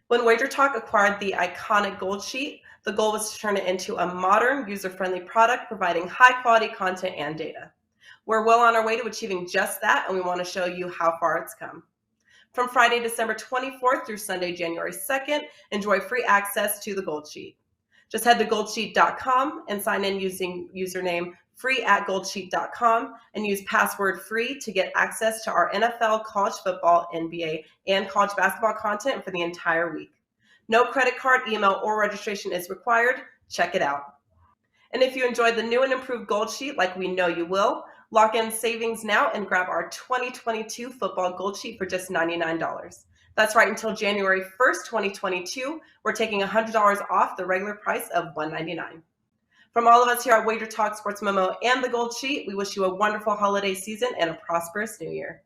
When WagerTalk acquired the iconic Gold Sheet, the goal was to turn it into a modern, user-friendly product providing high-quality content and data. We're well on our way to achieving just that, and we want to show you how far it's come. From Friday, December 24th through Sunday, January 2nd, enjoy free access to the Gold Sheet. Just head to goldsheet.com and sign in using username free@goldsheet.com and use password free to get access to our NFL, college football, NBA, and college basketball content for the entire week. No credit card, email, or registration is required. Check it out. And if you enjoyed the new and improved Gold Sheet like we know you will, lock in savings now and grab our 2022 football Gold Sheet for just $99. That's right, until January 1st, 2022, we're taking $100 off the regular price of $199. From all of us here at WagerTalk Sports Memo and the Gold Sheet, we wish you a wonderful holiday season and a prosperous new year.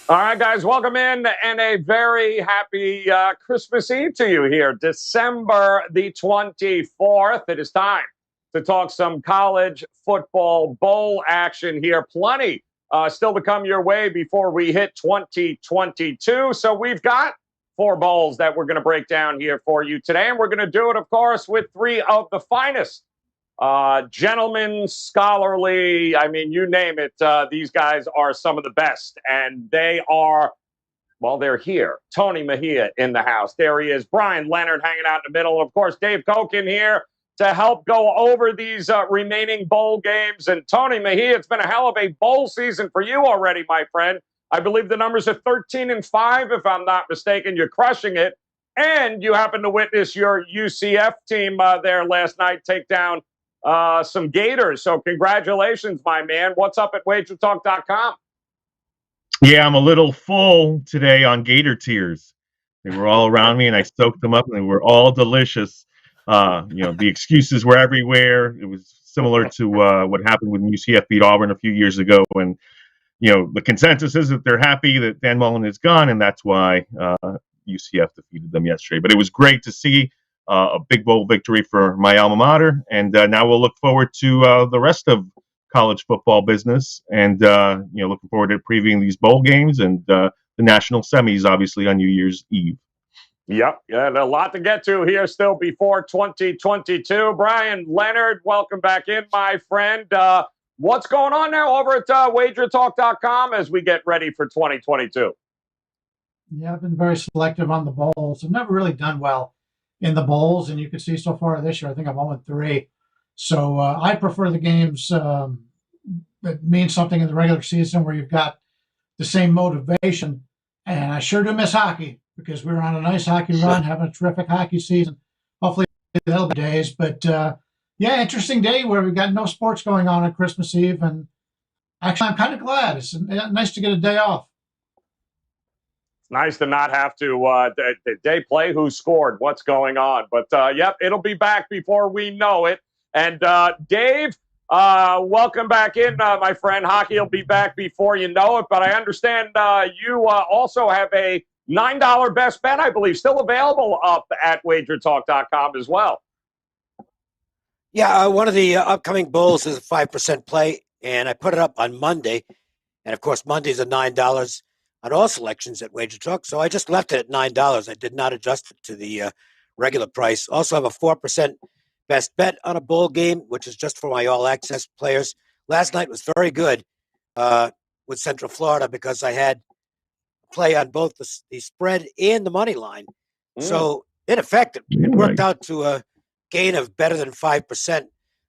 All right, guys, welcome in and a very happy Christmas Eve to you here. December the 24th. It is time to talk some college football bowl action here. Plenty still to come your way before we hit 2022. So we've got 4 bowls that we're going to break down here for you today. And we're going to do it, of course, with 3 of the finest. Gentlemen, scholarly, I mean, you name it. These guys are some of the best, and they are, well, they're here. Tony Mejia in the house. There he is. Bryan Leonard hanging out in the middle. Of course, Dave Cokin here to help go over these remaining bowl games. And Tony Mejia, it's been a hell of a bowl season for you already, my friend. I believe the numbers are 13-5, if I'm not mistaken. You're crushing it. And you happen to witness your UCF team there last night take down some Gators. So congratulations, my man. What's up at WagerTalk.com? Yeah, I'm a little full today on Gator tears. They were all around me, and I soaked them up, and they were all delicious. The excuses were everywhere. It was similar to what happened when UCF beat Auburn a few years ago. And, the consensus is that they're happy that Dan Mullen is gone, and that's why UCF defeated them yesterday. But it was great to see a big bowl victory for my alma mater, and now we'll look forward to the rest of college football business, and looking forward to previewing these bowl games and the national semis, obviously, on New Year's Eve. Yep, and a lot to get to here still before 2022. Bryan Leonard, welcome back in, my friend. What's going on now over at WagerTalk.com as we get ready for 2022? Yeah, I've been very selective on the bowls. I've never really done well in the bowls, and you can see so far this year, I think I'm 0-3. So I prefer the games that mean something in the regular season where you've got the same motivation. And I sure do miss hockey because we were on a nice hockey run, having a terrific hockey season. Hopefully that'll be days. But yeah, interesting day where we've got no sports going on Christmas Eve. And actually, I'm kind of glad. It's nice to get a day off. Nice to not have to did they play, who scored, what's going on. But, yep, it'll be back before we know it. And, Dave, welcome back in, my friend. Hockey will be back before you know it. But I understand you also have a $9 best bet, I believe, still available up at WagerTalk.com as well. Yeah, one of the upcoming bowls is a 5% play, and I put it up on Monday. And, of course, Mondays are $9 on all selections at WagerTalk, so I just left it at $9. I did not adjust it to the regular price. Also have a 4% best bet on a bowl game, which is just for my all-access players. Last night was very good with Central Florida because I had play on both the spread and the money line. So, in effect, it worked out to a gain of better than 5%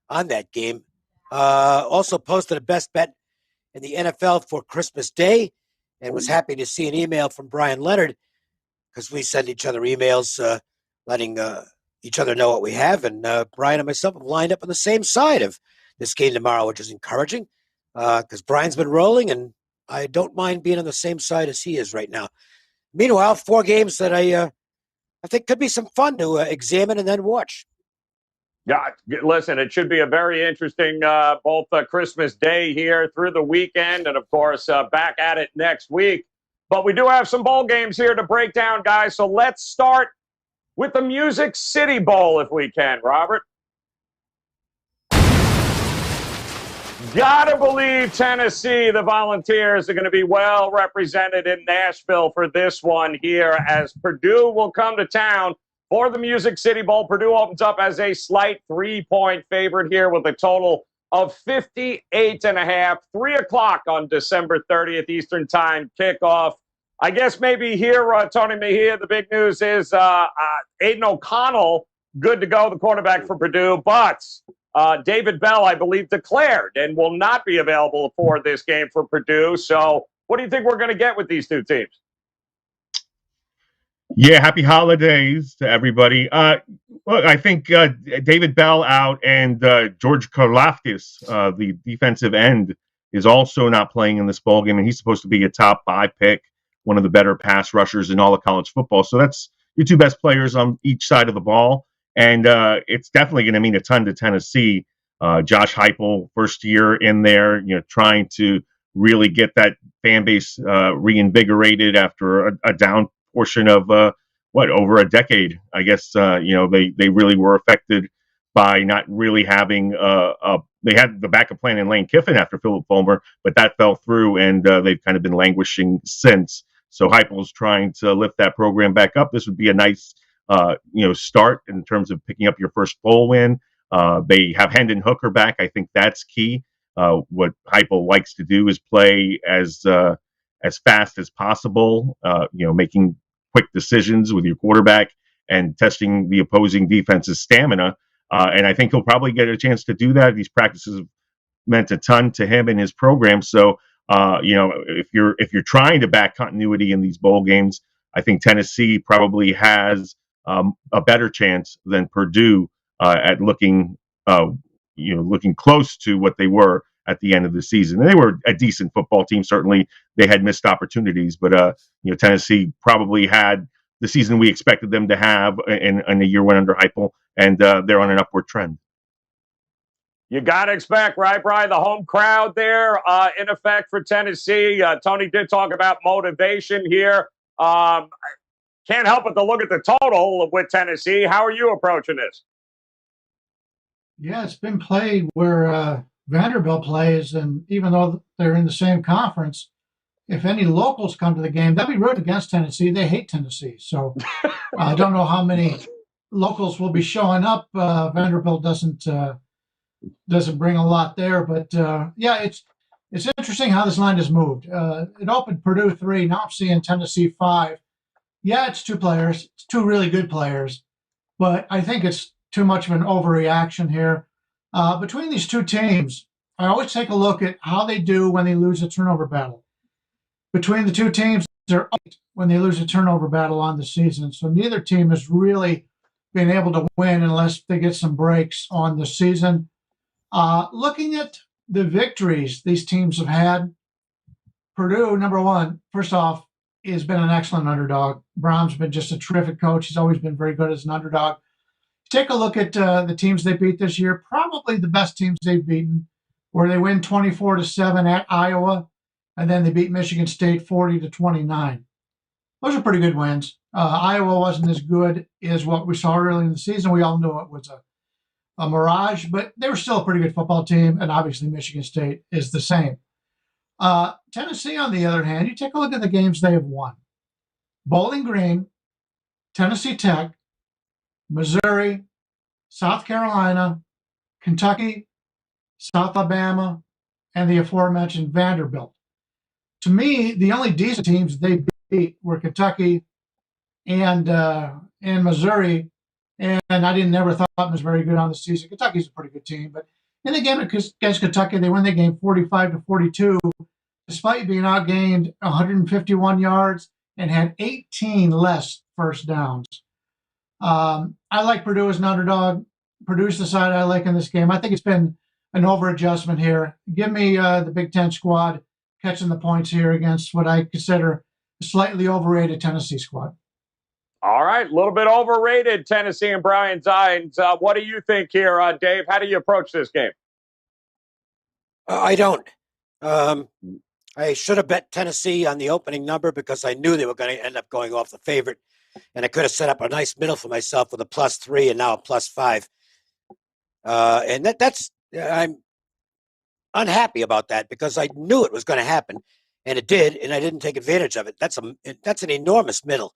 on that game. Also posted a best bet in the NFL for Christmas Day, and was happy to see an email from Bryan Leonard because we send each other emails letting each other know what we have. And Bryan and myself have lined up on the same side of this game tomorrow, which is encouraging because Bryan's been rolling, and I don't mind being on the same side as he is right now. Meanwhile, 4 games that I think could be some fun to examine and then watch. Yeah, listen, it should be a very interesting both Christmas Day here through the weekend and, of course, back at it next week. But we do have some bowl games here to break down, guys. So let's start with the Music City Bowl, if we can, Robert. Gotta believe Tennessee, the Volunteers, are going to be well represented in Nashville for this one here, as Purdue will come to town for the Music City Bowl. Purdue opens up as a slight 3-point favorite here with a total of 58.5. 3 o'clock on December 30th Eastern Time kickoff. I guess maybe here, Tony Mejia, the big news is Aiden O'Connell, good to go, the quarterback for Purdue, but David Bell, I believe, declared and will not be available for this game for Purdue. So what do you think we're going to get with these two teams? Yeah, happy holidays to everybody. Look, I think David Bell out, and George Karlaftis, the defensive end, is also not playing in this ball game, and he's supposed to be a top 5 pick, one of the better pass rushers in all of college football. So that's your two best players on each side of the ball, and it's definitely going to mean a ton to Tennessee. Josh Heupel, first year in there, trying to really get that fan base reinvigorated after a down portion of over a decade. I guess they really were affected by not really having they had the backup plan in Lane Kiffin after Philip Fulmer, but that fell through, and they've kind of been languishing since. So Heupel's trying to lift that program back up. This would be a nice start in terms of picking up your first bowl win. They have Hendon Hooker back. I think that's key. What Heupel likes to do is play as fast as possible, making quick decisions with your quarterback and testing the opposing defense's stamina. And I think he'll probably get a chance to do that. These practices have meant a ton to him and his program. So, if you're trying to back continuity in these bowl games, I think Tennessee probably has a better chance than Purdue at looking close to what they were at the end of the season. And they were a decent football team. Certainly they had missed opportunities, but Tennessee probably had the season we expected them to have in a year one under Heupel, and they're on an upward trend. You got to expect, right, Brian, the home crowd there in effect for Tennessee. Tony did talk about motivation here. Can't help but to look at the total with Tennessee. How are you approaching this? Yeah, it's been played where Vanderbilt plays, and even though they're in the same conference, if any locals come to the game, they'll be rooting against Tennessee. They hate Tennessee. So I don't know how many locals will be showing up. Vanderbilt doesn't bring a lot there, but it's interesting how this line has moved. It opened Purdue 3. Now I'm seeing Tennessee 5. Yeah, it's 2 players. It's 2 really good players, but I think it's too much of an overreaction here. Between these 2 teams, I always take a look at how they do when they lose a turnover battle. Between the 2 teams, they're 8 when they lose a turnover battle on the season. So neither team has really been able to win unless they get some breaks on the season. Looking at the victories these teams have had, Purdue, number one, first off, has been an excellent underdog. Brom's been just a terrific coach. He's always been very good as an underdog. Take a look at the teams they beat this year. Probably the best teams they've beaten, where they win 24-7 at Iowa, and then they beat Michigan State 40-29. Those are pretty good wins. Iowa wasn't as good as what we saw early in the season. We all knew it was a mirage, but they were still a pretty good football team, and obviously Michigan State is the same. Tennessee, on the other hand, you take a look at the games they have won. Bowling Green, Tennessee Tech, Missouri, South Carolina, Kentucky, South Alabama, and the aforementioned Vanderbilt. To me, the only decent teams they beat were Kentucky and Missouri, and I never thought them was very good on the season. Kentucky's a pretty good team, but in the game against Kentucky, they win the game 45-42, despite being outgained 151 yards and had 18 less first downs. I like Purdue as an underdog. Purdue's the side I like in this game. I think it's been an over-adjustment here. Give me the Big Ten squad catching the points here against what I consider a slightly overrated Tennessee squad. All right, a little bit overrated, Tennessee and Brian Zines. What do you think here, Dave? How do you approach this game? I don't. I should have bet Tennessee on the opening number because I knew they were going to end up going off the favorite. and I could have set up a nice middle for myself with a +3 and now a +5. And I'm unhappy about that because I knew it was going to happen, and it did, and I didn't take advantage of it. That's an enormous middle.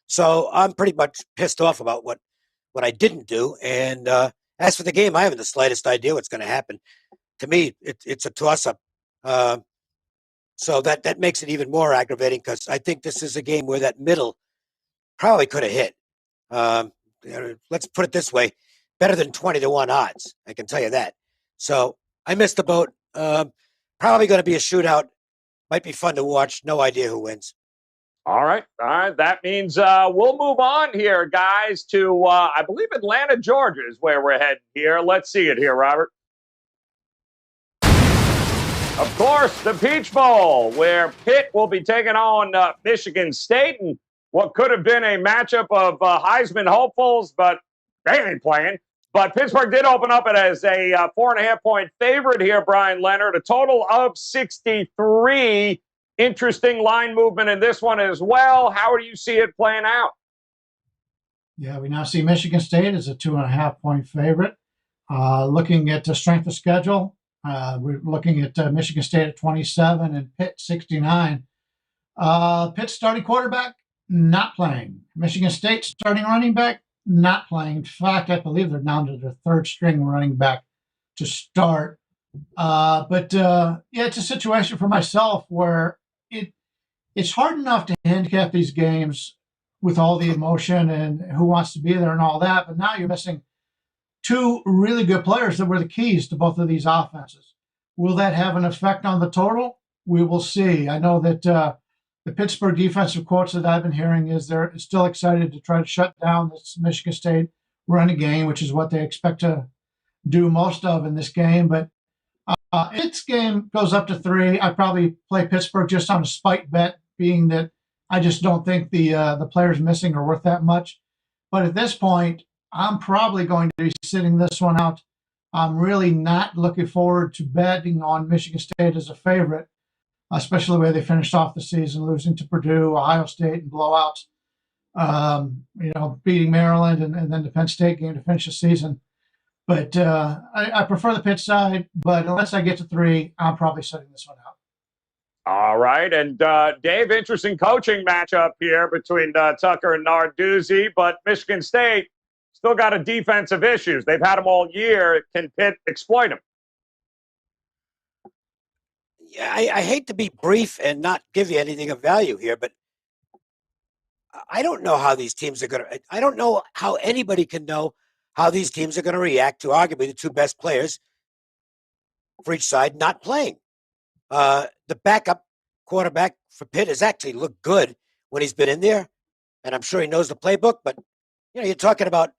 So I'm pretty much pissed off about what I didn't do. And as for the game, I haven't the slightest idea what's going to happen. To me, it's a toss-up. So that makes it even more aggravating because I think this is a game where that middle probably could have hit. Let's put it this way, better than 20-1 odds. I can tell you that. So I missed the boat. Probably going to be a shootout. Might be fun to watch. No idea who wins. All right. That means we'll move on here, guys, to, I believe, Atlanta, Georgia is where we're heading here. Let's see it here, Robert. Of course, the Peach Bowl, where Pitt will be taking on Michigan State, and what could have been a matchup of Heisman hopefuls, but they ain't playing. But Pittsburgh did open up it as a 4.5-point favorite here, Bryan Leonard, a total of 63. Interesting line movement in this one as well. How do you see it playing out? Yeah, we now see Michigan State as a 2.5-point favorite. Looking at the strength of schedule, we're looking at Michigan State at 27 and Pitt 69. Pitt's starting quarterback, not playing. Michigan State starting running back, not playing. In fact, I believe they're down to their third string running back to start. But it's a situation for myself where it's hard enough to handicap these games with all the emotion and who wants to be there and all that. But now you're missing two really good players that were the keys to both of these offenses. Will that have an effect on the total? We will see. I know that the Pittsburgh defensive quotes that I've been hearing is they're still excited to try to shut down this Michigan State running game, which is what they expect to do most of in this game. But if this game goes up to 3, I'd probably play Pittsburgh just on a spite bet, being that I just don't think the players missing are worth that much. But at this point, I'm probably going to be sitting this one out. I'm really not looking forward to betting on Michigan State as a favorite, especially the way they finished off the season, losing to Purdue, Ohio State, and blowouts. Beating Maryland and then the Penn State game to finish the season. But I prefer the Pitt side, but unless I get to 3, I'm probably setting this one out. All right. And Dave, interesting coaching matchup here between Tucker and Narduzzi, but Michigan State still got a defensive issues. They've had them all year. Can Pitt exploit them? Yeah, I hate to be brief and not give you anything of value here, but I don't know how these teams are going to – I don't know how anybody can know how these teams are going to react to arguably the two best players for each side not playing. The backup quarterback for Pitt has actually looked good when he's been in there, and I'm sure he knows the playbook, but you're talking about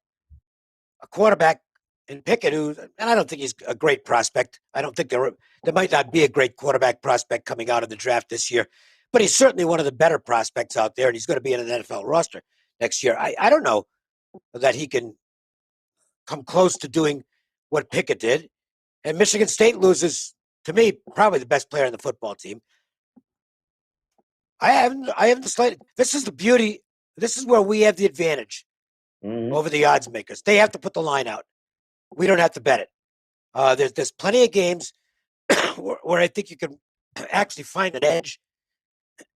a quarterback in Pickett and I don't think he's a great prospect. I don't think there might not be a great quarterback prospect coming out of the draft this year, but he's certainly one of the better prospects out there, and he's going to be in an NFL roster next year. I don't know that he can come close to doing what Pickett did. And Michigan State loses, to me, probably the best player on the football team. I haven't the slightest. This is the beauty. This is where we have the advantage over the odds makers. They have to put the line out. We don't have to bet it. There's plenty of games where I think you can actually find an edge,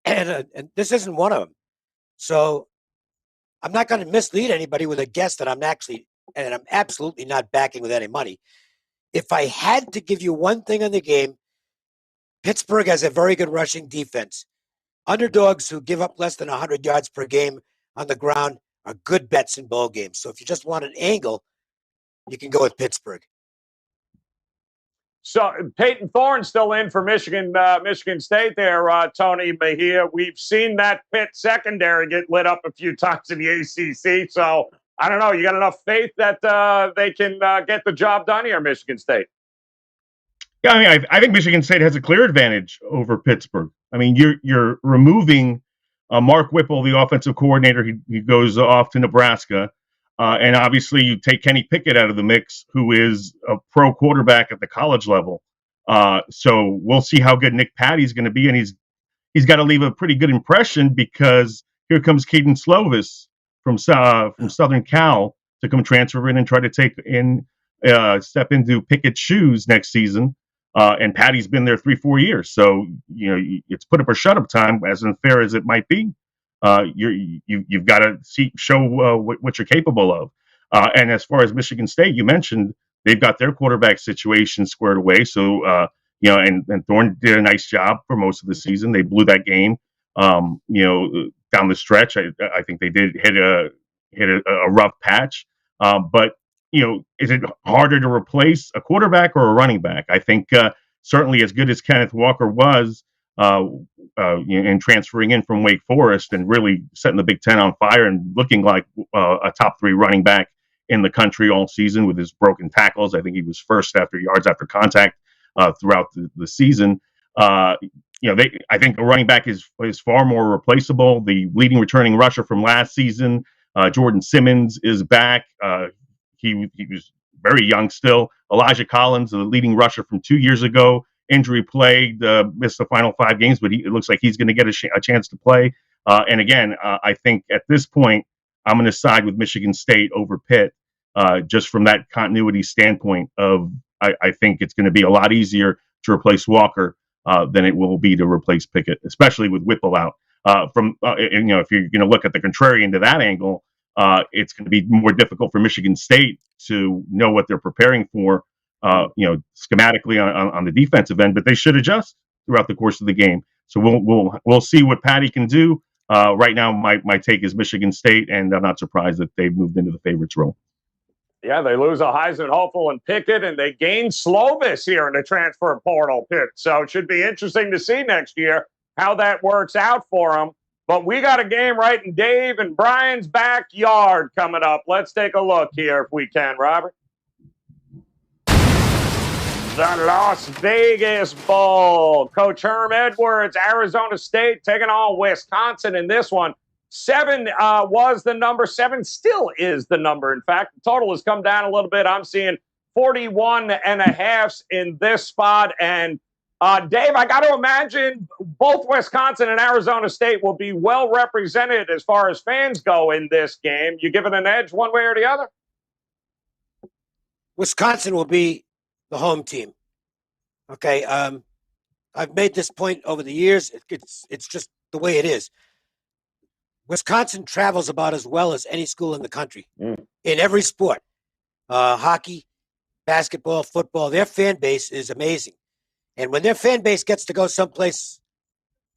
and this isn't one of them. So I'm not going to mislead anybody with a guess that I'm absolutely not backing with any money. If I had to give you one thing on the game, Pittsburgh has a very good rushing defense. Underdogs who give up less than 100 yards per game on the ground are good bets in bowl games. So if you just want an angle, you can go with Pittsburgh. So Peyton Thorne's still in for Michigan State there, Tony Mejia. We've seen that Pitt secondary get lit up a few times in the ACC. So I don't know. You got enough faith that they can get the job done here, Michigan State? Yeah, I mean, I think Michigan State has a clear advantage over Pittsburgh. I mean, you're removing Mark Whipple, the offensive coordinator. He goes off to Nebraska. And obviously, you take Kenny Pickett out of the mix, who is a pro quarterback at the college level. So we'll see how good Nick Patty's going to be, and he's got to leave a pretty good impression because here comes Caden Slovis, from Southern Cal to come transfer in and try to step into Pickett's shoes next season. And Patty's been there 3-4 years, so it's put up or shut up time. As unfair as it might be, you've got to show what you're capable of. And as far as Michigan State, you mentioned they've got their quarterback situation squared away. So and Thorne did a nice job for most of the season. They blew that game. Down the stretch, I think they did hit a rough patch. But is it harder to replace a quarterback or a running back? I think certainly as good as Kenneth Walker was in transferring in from Wake Forest and really setting the Big Ten on fire and looking like a top 3 running back in the country all season with his broken tackles. I think he was first after yards after contact throughout the season. I think a running back is far more replaceable. The leading returning rusher from last season, Jordan Simmons, is back. He was very young still. Elijah Collins, the leading rusher from 2 years ago, injury plagued, missed the final 5 games, but it looks like he's going to get a chance to play. And again, I think at this point, I'm going to side with Michigan State over Pitt, just from that continuity standpoint of I think it's going to be a lot easier to replace Walker than it will be to replace Pickett, especially with Whipple out. If you're going to look at the contrarian to that angle, it's going to be more difficult for Michigan State to know what they're preparing for, schematically on the defensive end. But they should adjust throughout the course of the game. So we'll see what Patty can do. Right now, my take is Michigan State, and I'm not surprised that they've moved into the favorites role. Yeah, they lose a Heisman hopeful in Pickett, and they gain Slovis here in the transfer portal pit. So it should be interesting to see next year how that works out for them. But we got a game right in Dave and Brian's backyard coming up. Let's take a look here if we can, Robert. The Las Vegas Bowl. Coach Herm Edwards, Arizona State, taking on Wisconsin in this one. 7 was the number. 7 still is the number. In fact, the total has come down a little bit. I'm seeing 41.5 in this spot. And Dave, I got to imagine both Wisconsin and Arizona State will be well represented as far as fans go in this game. You give it an edge one way or the other? Wisconsin will be the home team. Okay. I've made this point over the years. It's just the way it is. Wisconsin travels about as well as any school in the country in every sport. Hockey, basketball, football. Their fan base is amazing. And when their fan base gets to go someplace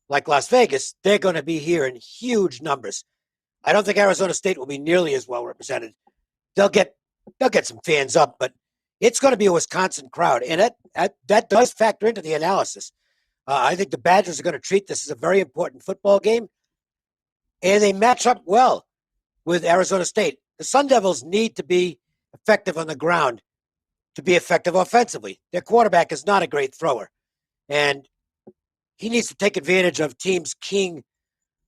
like Las Vegas, they're going to be here in huge numbers. I don't think Arizona State will be nearly as well represented. They'll get some fans up, but it's going to be a Wisconsin crowd. And that does factor into the analysis. I think the Badgers are going to treat this as a very important football game. And they match up well with Arizona State. The Sun Devils need to be effective on the ground to be effective offensively. Their quarterback is not a great thrower. And he needs to take advantage of teams keying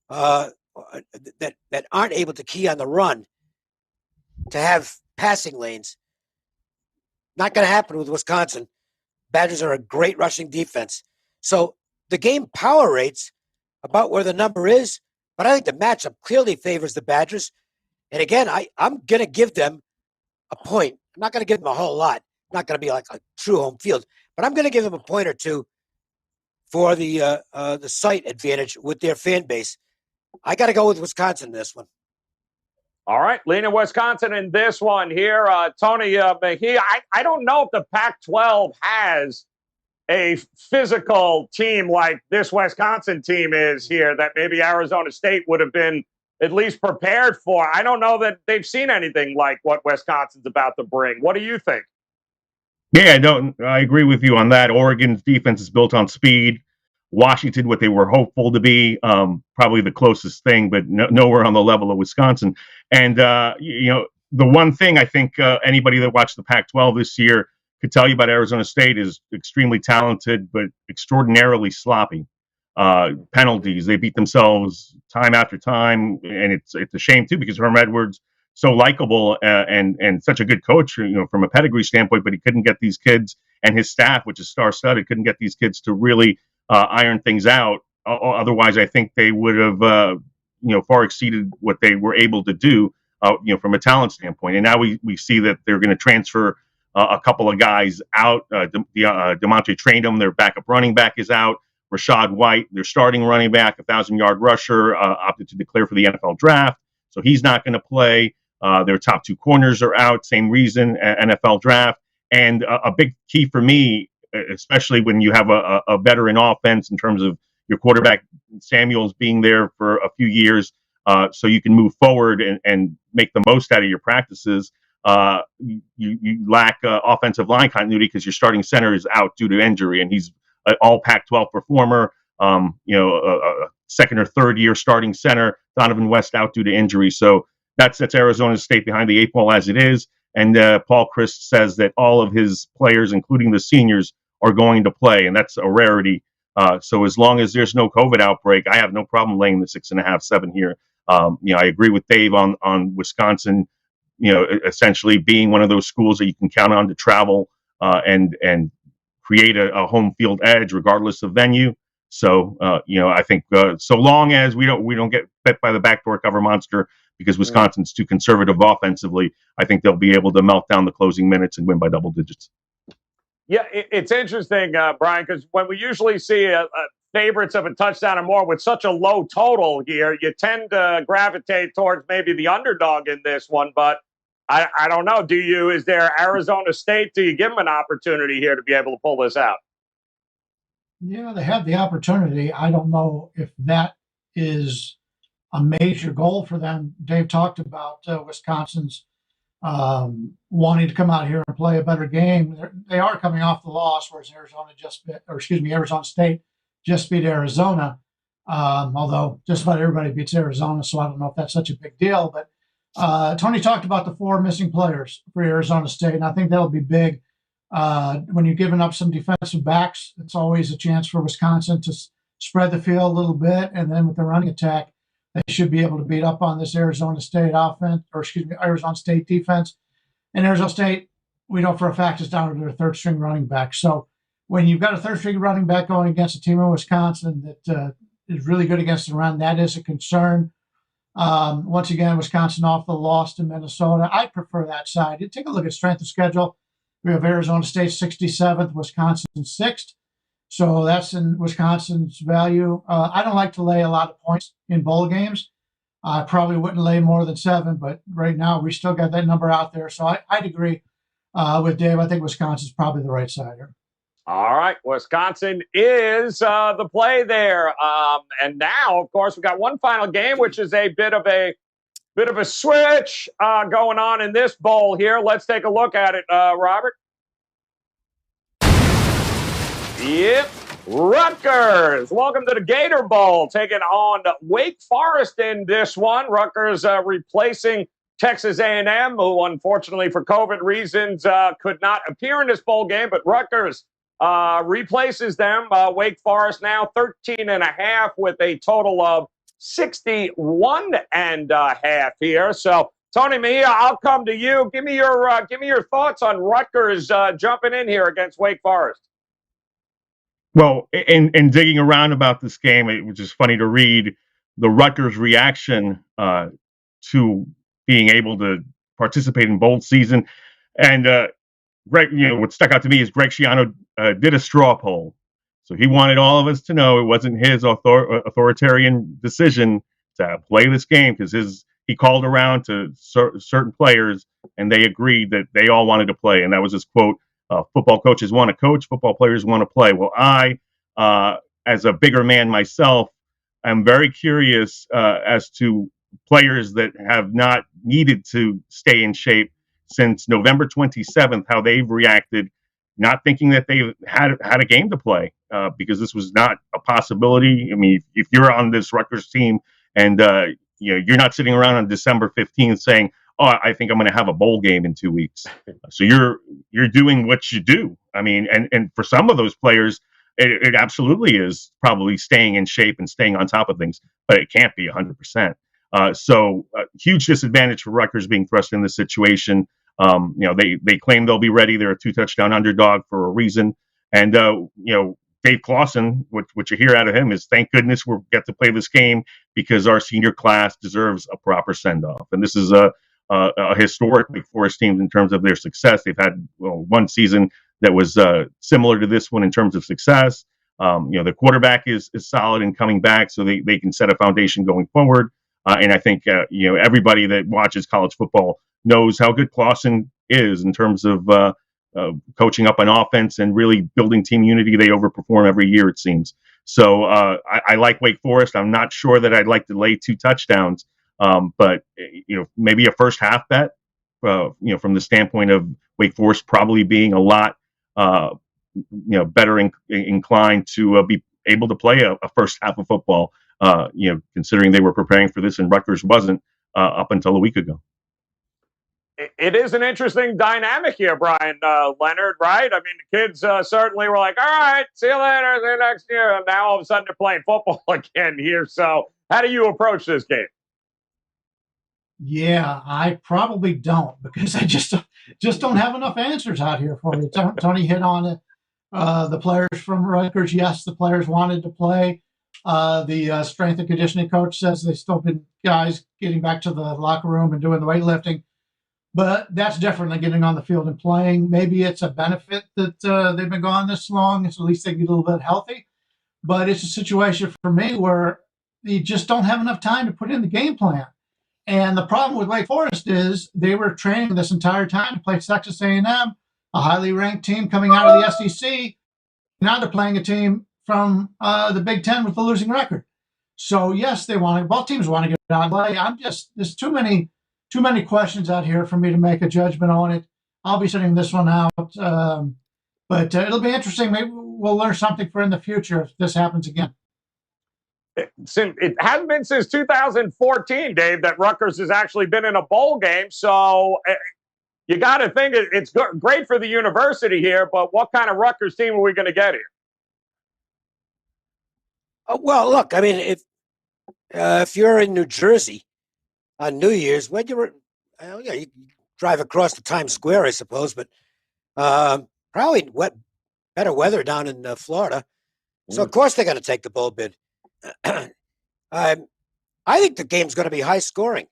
that aren't able to key on the run to have passing lanes. Not going to happen with Wisconsin. Badgers are a great rushing defense. So the game power rates about where the number is, but I think the matchup clearly favors the Badgers. And again, I'm going to give them a point. I'm not going to give them a whole lot. Not going to be like a true home field, but I'm going to give them a point or two for the site advantage with their fan base. I got to go with Wisconsin in this one. All right, leaning Wisconsin in this one here. Tony Mejia, I don't know if the Pac-12 has a physical team like this Wisconsin team is here that maybe Arizona State would have been at least prepared for. I don't know that they've seen anything like what Wisconsin's about to bring. What do you think? Yeah, I agree with you on that. Oregon's defense is built on speed. Washington, what they were hopeful to be, probably the closest thing, but nowhere on the level of Wisconsin. And, the one thing I think anybody that watched the Pac-12 this year could tell you about Arizona State is extremely talented, but extraordinarily sloppy. Penalties. They beat themselves time after time. And it's a shame, too, because Herm Edwards, so likable and such a good coach, from a pedigree standpoint, but he couldn't get these kids and his staff, which is star-studded, couldn't get these kids to really iron things out. Otherwise, I think they would have far exceeded what they were able to do, from a talent standpoint. And now we see that they're going to transfer a couple of guys out. DeMonte Trainum, their backup running back, is out. Rashad White, their starting running back, 1,000-yard rusher, opted to declare for the NFL draft, so he's not going to play. Their top two corners are out, same reason, NFL draft. And a big key for me, especially when you have a veteran offense in terms of your quarterback Samuels being there for a few years, so you can move forward and make the most out of your practices. You lack offensive line continuity because your starting center is out due to injury, and he's an all Pac-12 performer. A second or third year starting center, Donovan West, out due to injury. So that's Arizona State behind the eight ball as it is. And Paul Chryst says that all of his players, including the seniors, are going to play, and that's a rarity. So as long as there's no COVID outbreak, I have no problem laying the 6.5, 7 here. I agree with Dave on Wisconsin, essentially being one of those schools that you can count on to travel and create a home field edge regardless of venue. So I think so long as we don't get bit by the backdoor cover monster, because Wisconsin's too conservative offensively, I think they'll be able to melt down the closing minutes and win by double digits. Yeah, it's interesting, Brian, because when we usually see favorites of a touchdown or more with such a low total here, you tend to gravitate towards maybe the underdog in this one. But I don't know. Is there Arizona State? Do you give them an opportunity here to be able to pull this out? Yeah, they have the opportunity. I don't know if that is a major goal for them. Dave talked about Wisconsin's wanting to come out here and play a better game. They are coming off the loss, whereas Arizona State just beat Arizona. Although just about everybody beats Arizona, so I don't know if that's such a big deal. But Tony talked about the 4 missing players for Arizona State, and I think that'll be big. When you're giving up some defensive backs, it's always a chance for Wisconsin to spread the field a little bit, and then with the running attack, they should be able to beat up on this Arizona State Arizona State defense. And Arizona State, we know for a fact, is down to their third string running back. So when you've got a third string running back going against a team in Wisconsin that is really good against the run, that is a concern. Once again, Wisconsin off the loss to Minnesota. I prefer that side. You take a look at strength of schedule. We have Arizona State 67th, Wisconsin 6th. So that's in Wisconsin's value. I don't like to lay a lot of points in bowl games. I probably wouldn't lay more than 7, but right now we still got that number out there. So I'd agree with Dave. I think Wisconsin's probably the right side here. All right, Wisconsin is the play there. And now, of course, we got one final game, which is a bit of a switch going on in this bowl here. Let's take a look at it, Robert. Yep, Rutgers. Welcome to the Gator Bowl, taking on Wake Forest in this one. Rutgers replacing Texas A&M, who unfortunately for COVID reasons could not appear in this bowl game, but Rutgers replaces them. Wake Forest now 13.5 with a total of 61.5 here. So, Tony Mejia, I'll come to you. Give me your thoughts on Rutgers jumping in here against Wake Forest. Well, in digging around about this game, it was just funny to read the Rutgers reaction to being able to participate in bowl season. And Greg, what stuck out to me is Greg Schiano did a straw poll. So he wanted all of us to know it wasn't his authoritarian decision to play this game, because he called around to certain players and they agreed that they all wanted to play. And that was his quote. Football coaches want to coach, football players want to play. Well, I, as a bigger man myself, am very curious as to players that have not needed to stay in shape since November 27th, how they've reacted, not thinking that they had a game to play, because this was not a possibility. I mean, if you're on this Rutgers team and you're not sitting around on December 15th saying, "Oh, I think I'm going to have a bowl game in 2 weeks." So you're doing what you do. I mean, and for some of those players, it absolutely is probably staying in shape and staying on top of things, but it can't be 100%. So huge disadvantage for Rutgers being thrust in this situation. They claim they'll be ready. They're a 2-touchdown underdog for a reason. And Dave Clawson, what you hear out of him is, thank goodness we'll get to play this game. because our senior class deserves a proper send-off. And this is a historic Wake Forest team in terms of their success. They've had one season that was similar to this one in terms of success. The quarterback is solid and coming back, so they can set a foundation going forward. And I think everybody that watches college football knows how good Clawson is in terms of coaching up an offense and really building team unity. They overperform every year, it seems. So I like Wake Forest. I'm not sure that I'd like to lay 2 touchdowns, but maybe a first half bet. From the standpoint of Wake Forest probably being a lot better inclined to be able to play a first half of football. Considering they were preparing for this and Rutgers wasn't up until a week ago. It is an interesting dynamic here, Bryan Leonard, right? I mean, the kids certainly were like, all right, see you later, see you next year. And now all of a sudden they're playing football again here. So how do you approach this game? Yeah, I probably don't, because I just don't have enough answers out here for you. Tony hit on it. The players from Rutgers, yes, the players wanted to play. The strength and conditioning coach says they've still been guys getting back to the locker room and doing the weightlifting. But that's different than getting on the field and playing. Maybe it's a benefit that they've been gone this long, so at least they get a little bit healthy. But it's a situation for me where you just don't have enough time to put in the game plan. And the problem with Wake Forest is they were training this entire time to play Texas A&M, a highly ranked team coming out of the SEC. Now they're playing a team from the Big Ten with the losing record. So yes, both teams want to get out and play. There's too many questions out here for me to make a judgment on it. I'll be sitting this one out, but it'll be interesting. Maybe we'll learn something for in the future if this happens again. It hasn't been since 2014, Dave, that Rutgers has actually been in a bowl game. So you got to think it's great for the university here, but what kind of Rutgers team are we going to get here? Well, look, I mean, if you're in New Jersey on New Year's, when you drive across the Times Square, I suppose, but probably better weather down in Florida. So, of course, they're going to take the bowl bid. I think the game's going to be high scoring.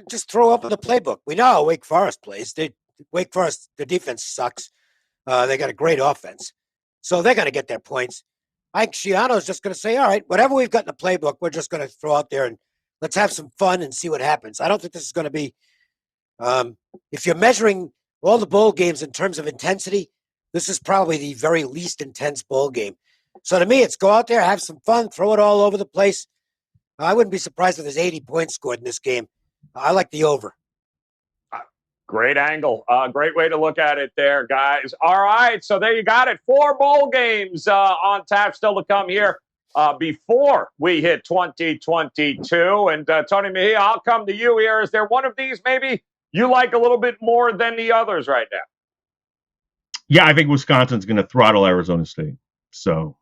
Just throw up in the playbook. We know how Wake Forest plays. Wake Forest, the defense sucks. They got a great offense. So they're going to get their points. I think Schiano's just going to say, all right, whatever we've got in the playbook, we're just going to throw out there and let's have some fun and see what happens. I don't think this is going to be, if you're measuring all the bowl games in terms of intensity, this is probably the very least intense bowl game. So to me, it's go out there, have some fun, throw it all over the place. I wouldn't be surprised if there's 80 points scored in this game. I like the over. Great angle. Great way to look at it there, guys. All right, so there you got it. 4 bowl games on tap still to come here before we hit 2022. And Tony Mejia, I'll come to you here. Is there one of these maybe you like a little bit more than the others right now? Yeah, I think Wisconsin's going to throttle Arizona State. So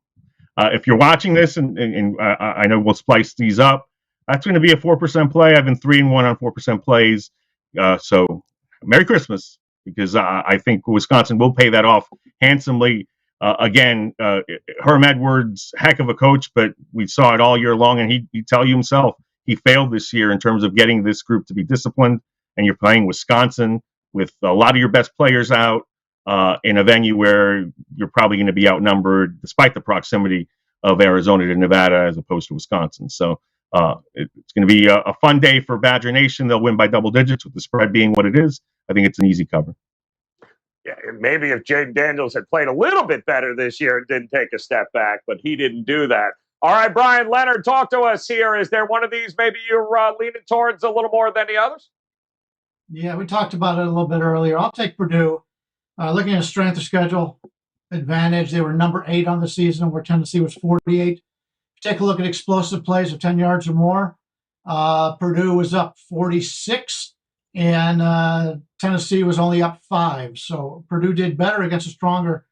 if you're watching this, and I know we'll splice these up, that's going to be a 4% play. I've been 3-1 on 4% plays. So Merry Christmas, because I think Wisconsin will pay that off handsomely. Again, Herm Edwards, heck of a coach, but we saw it all year long, and he'd tell you himself he failed this year in terms of getting this group to be disciplined. And you're playing Wisconsin with a lot of your best players out in a venue where you're probably going to be outnumbered, despite the proximity of Arizona to Nevada as opposed to Wisconsin. So it's going to be a fun day for Badger Nation. They'll win by double digits with the spread being what it is. I think it's an easy cover. Yeah, maybe if Jaden Daniels had played a little bit better this year and didn't take a step back, but he didn't do that. All right, Bryan Leonard, talk to us here. Is there one of these maybe you're leaning towards a little more than the others? Yeah, we talked about it a little bit earlier. I'll take Purdue. Looking at strength of schedule advantage, they were number 8 on the season, where Tennessee was 48. If you take a look at explosive plays of 10 yards or more, Purdue was up 46, and Tennessee was only up 5. So Purdue did better against a stronger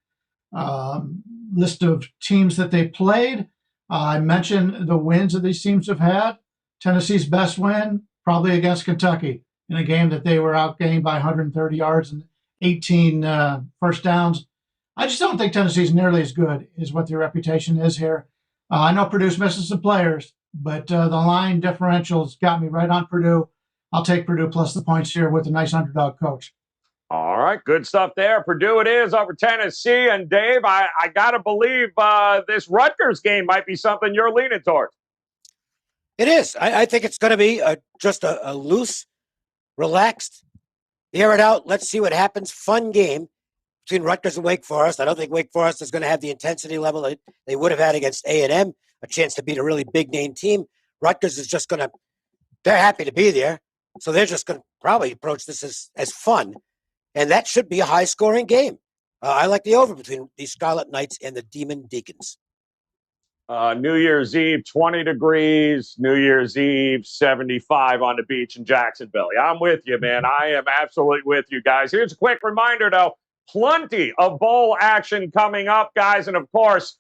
list of teams that they played. I mentioned the wins that these teams have had. Tennessee's best win, probably against Kentucky, in a game that they were outgained by 130 yards and 18 first downs. I just don't think Tennessee's nearly as good as what their reputation is here. I know Purdue's missing some players, but the line differentials got me right on Purdue. I'll take Purdue plus the points here with a nice underdog coach. All right, good stuff there. Purdue it is over Tennessee. And Dave, I got to believe this Rutgers game might be something you're leaning towards. It is. I think it's going to be just a loose, relaxed, air it out, let's see what happens, fun game between Rutgers and Wake Forest. I don't think Wake Forest is going to have the intensity level that they would have had against A&M, a chance to beat a really big-name team. Rutgers is just going to – they're happy to be there, so they're just going to probably approach this as fun. And that should be a high-scoring game. I like the over between the Scarlet Knights and the Demon Deacons. New Year's Eve, 20 degrees. New Year's Eve, 75 on the beach in Jacksonville. Yeah, I'm with you, man. I am absolutely with you guys. Here's a quick reminder, though. Plenty of bowl action coming up, guys. And, of course,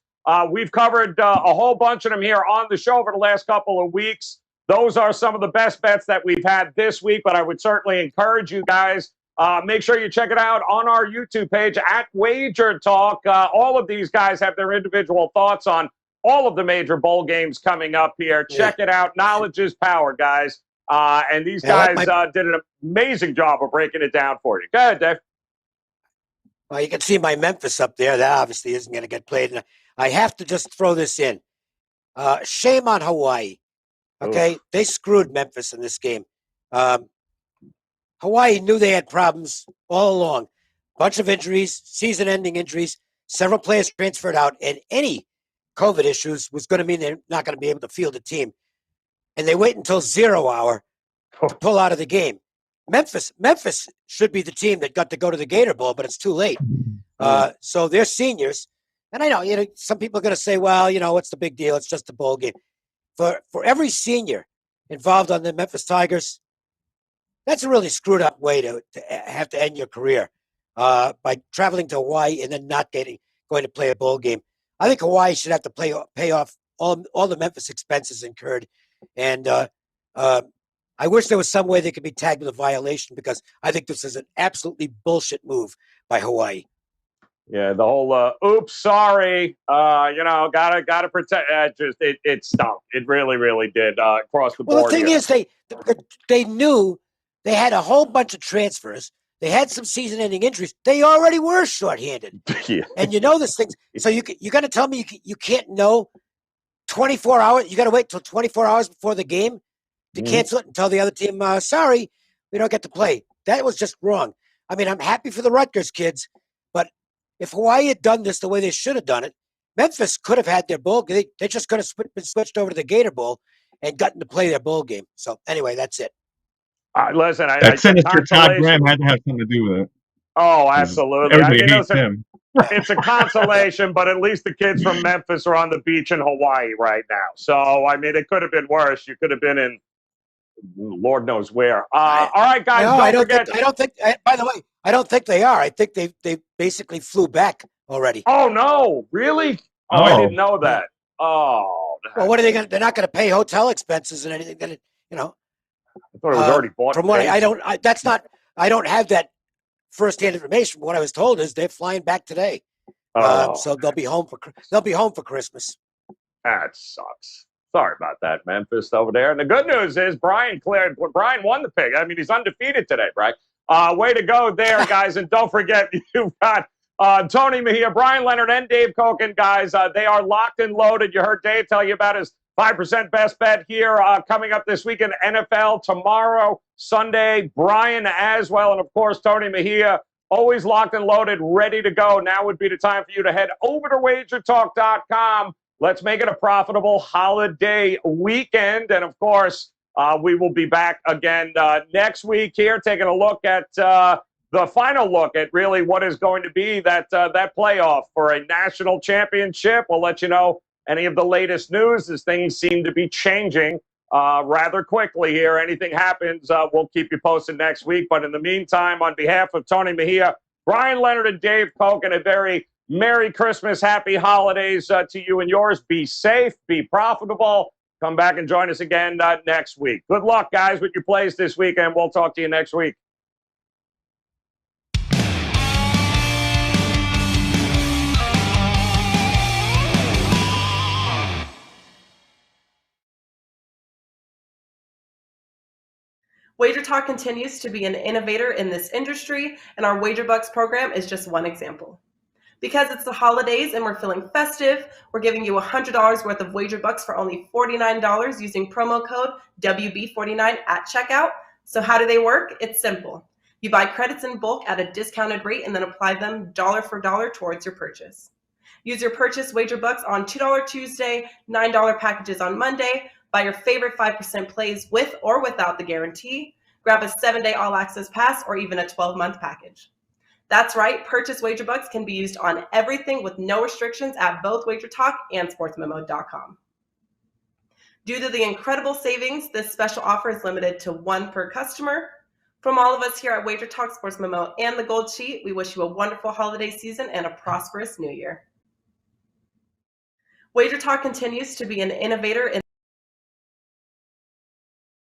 we've covered a whole bunch of them here on the show for the last couple of weeks. Those are some of the best bets that we've had this week, but I would certainly encourage you guys make sure you check it out on our YouTube page at WagerTalk. All of these guys have their individual thoughts on all of the major bowl games coming up here. Check it out. Knowledge is power, guys. And these guys did an amazing job of breaking it down for you. Go ahead, Dave. Well, you can see my Memphis up there. That obviously isn't going to get played. And I have to just throw this in. Shame on Hawaii. Okay? Oof. They screwed Memphis in this game. Hawaii knew they had problems all along. Bunch of injuries, season-ending injuries. Several players transferred out, and any COVID issues was going to mean they're not going to be able to field a team. And they wait until 0 hour to pull out of the game. Memphis should be the team that got to go to the Gator Bowl, but it's too late. So they're seniors. And I know, some people are going to say, well, what's the big deal? It's just a bowl game. For every senior involved on the Memphis Tigers, that's a really screwed up way to have to end your career by traveling to Hawaii and then not going to play a bowl game. I think Hawaii should have to pay off all the Memphis expenses incurred. And I wish there was some way they could be tagged with a violation, because I think this is an absolutely bullshit move by Hawaii. Yeah, the whole oops, sorry, gotta protect. It stunk. It really, really did across the board. Well, the thing is, they knew they had a whole bunch of transfers. They had some season-ending injuries. They already were shorthanded. Yeah. And this thing. So you're going to tell me you can't know 24 hours? You got to wait until 24 hours before the game to cancel it and tell the other team, sorry, we don't get to play. That was just wrong. I mean, I'm happy for the Rutgers kids, but if Hawaii had done this the way they should have done it, Memphis could have had their bowl. They just could have been switched over to the Gator Bowl and gotten to play their bowl game. So anyway, that's it. Listen, that Senator Todd Graham had to have something to do with it. Oh, absolutely. Everybody hates him. It's a consolation, but at least the kids from Memphis are on the beach in Hawaii right now. So, I mean, it could have been worse. You could have been in Lord knows where. All right, guys. No, I don't think. By the way, I don't think they are. I think they basically flew back already. Oh no, really? Oh, I didn't know that. Oh. Well, what are they going? They're not going to pay hotel expenses and anything. I thought it was already bought. From what I don't have that firsthand information. What I was told is they're flying back today, so they'll be home for Christmas. That sucks. Sorry about that, Memphis over there. And the good news is Brian won the pick. I mean, he's undefeated today, Brian. Way to go there, guys. And don't forget, you've got Tony Mejia, Bryan Leonard, and Dave Cokin, guys. They are locked and loaded. You heard Dave tell you about his 5% best bet here coming up this weekend. NFL tomorrow, Sunday. Brian as well. And, of course, Tony Mejia, always locked and loaded, ready to go. Now would be the time for you to head over to WagerTalk.com. Let's make it a profitable holiday weekend. And, of course, we will be back again next week here, taking a look at the final look at really what is going to be that playoff for a national championship. We'll let you know any of the latest news as things seem to be changing rather quickly here. Anything happens, we'll keep you posted next week. But in the meantime, on behalf of Tony Mejia, Bryan Leonard, and Dave Cokin, a very Merry Christmas, Happy Holidays to you and yours. Be safe, be profitable. Come back and join us again next week. Good luck, guys, with your plays this weekend. We'll talk to you next week. WagerTalk continues to be an innovator in this industry, and our WagerBucks program is just one example. Because it's the holidays and we're feeling festive, we're giving you $100 worth of WagerBucks for only $49 using promo code WB49 at checkout. So how do they work? It's simple. You buy credits in bulk at a discounted rate and then apply them dollar for dollar towards your purchase. Use your purchase WagerBucks on $2 Tuesday, $9 packages on Monday. Buy your favorite 5% plays with or without the guarantee. Grab a 7-day all-access pass or even a 12-month package. That's right, purchase WagerBucks can be used on everything with no restrictions at both WagerTalk and SportsMemo.com. Due to the incredible savings, this special offer is limited to one per customer. From all of us here at WagerTalk, Sports Memo, and the Gold Sheet, we wish you a wonderful holiday season and a prosperous new year. WagerTalk continues to be an innovator in